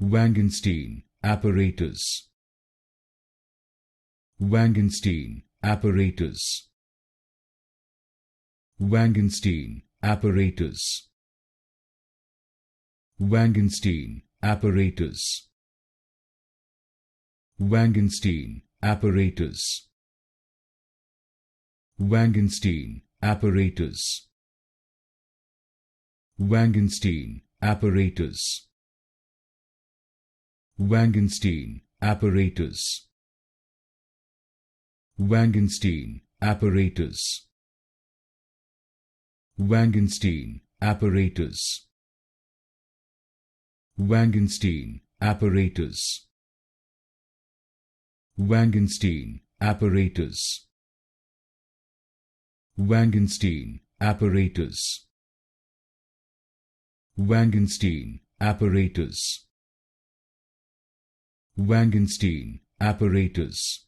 Wangensteen Apparatus. Wangensteen Apparatus. Wangensteen Apparatus. Wangensteen Apparatus. Wangensteen Apparatus. Wangensteen Apparatus. Wangensteen Apparatus. Wangensteen Apparatus. Wangensteen Apparatus. Wangensteen Apparatus. Wangensteen Apparatus. Wangensteen Apparatus. Wangensteen Apparatus. Wangensteen Apparatus. Wangensteen Apparatus.